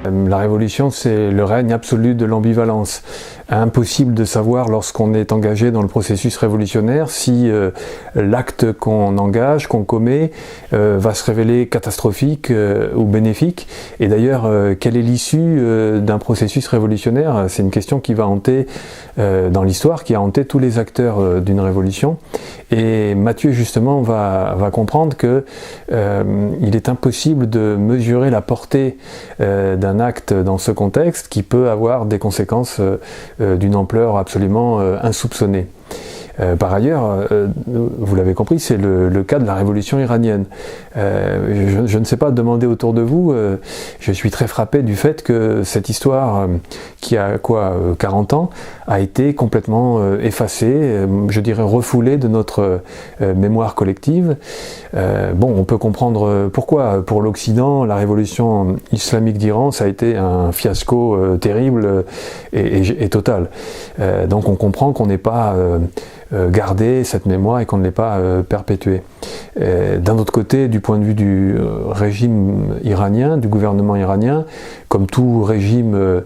La révolution, c'est le règne absolu de l'ambivalence. Impossible de savoir lorsqu'on est engagé dans le processus révolutionnaire si l'acte qu'on engage, qu'on commet, va se révéler catastrophique ou bénéfique. Et d'ailleurs, quelle est l'issue d'un processus révolutionnaire? C'est une question qui va hanter dans l'histoire, qui a hanté tous les acteurs d'une révolution. Et Mathieu, justement, va comprendre que il est impossible de mesurer la portée d'un acte dans ce contexte qui peut avoir des conséquences d'une ampleur absolument insoupçonnée. Par ailleurs, vous l'avez compris, c'est le cas de la révolution iranienne. Je ne sais pas, demander autour de vous, je suis très frappé du fait que cette histoire, qui a 40 ans, a été complètement effacée, je dirais refoulée de notre mémoire collective. Bon, on peut comprendre pourquoi. Pour l'Occident, la révolution islamique d'Iran, ça a été un fiasco terrible et total. Donc on comprend qu'on n'ait pas garder cette mémoire et qu'on ne l'ait pas perpétuée. D'un autre côté, du point de vue du régime iranien, du gouvernement iranien, comme tout régime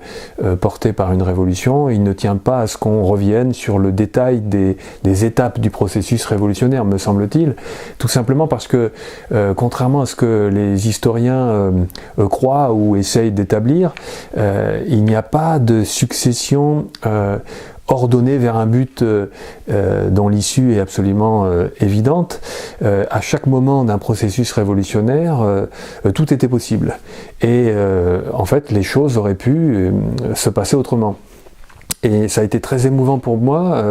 porté par une révolution, il ne tient pas à ce qu'on revienne sur le détail des étapes du processus révolutionnaire, me semble-t-il, tout simplement parce que, contrairement à ce que les historiens croient ou essayent d'établir, il n'y a pas de succession ordonnée vers un but dont l'issue est absolument évidente. À chaque moment d'un processus révolutionnaire, tout était possible. Et en fait, les choses auraient pu se passer autrement. Et ça a été très émouvant pour moi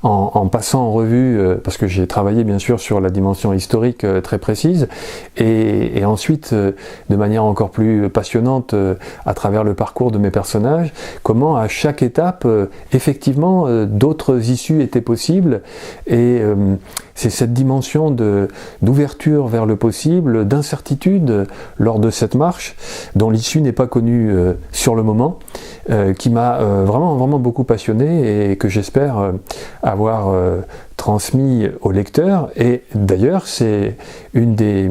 en passant en revue, parce que j'ai travaillé bien sûr sur la dimension historique très précise, et ensuite de manière encore plus passionnante à travers le parcours de mes personnages, comment à chaque étape, effectivement, d'autres issues étaient possibles, et c'est cette dimension d'ouverture vers le possible, d'incertitude lors de cette marche, dont l'issue n'est pas connue sur le moment, qui m'a vraiment beaucoup passionné et que j'espère avoir transmis au lecteur. Et d'ailleurs, c'est une des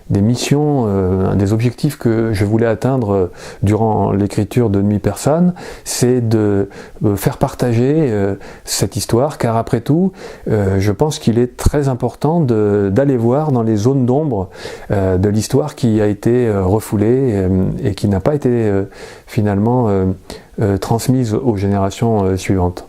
missions, un des objectifs que je voulais atteindre durant l'écriture de Nuit Persane, c'est de faire partager cette histoire, car après tout, je pense qu'il est très important d'aller voir dans les zones d'ombre de l'histoire qui a été refoulée et qui n'a pas été finalement transmise aux générations suivantes.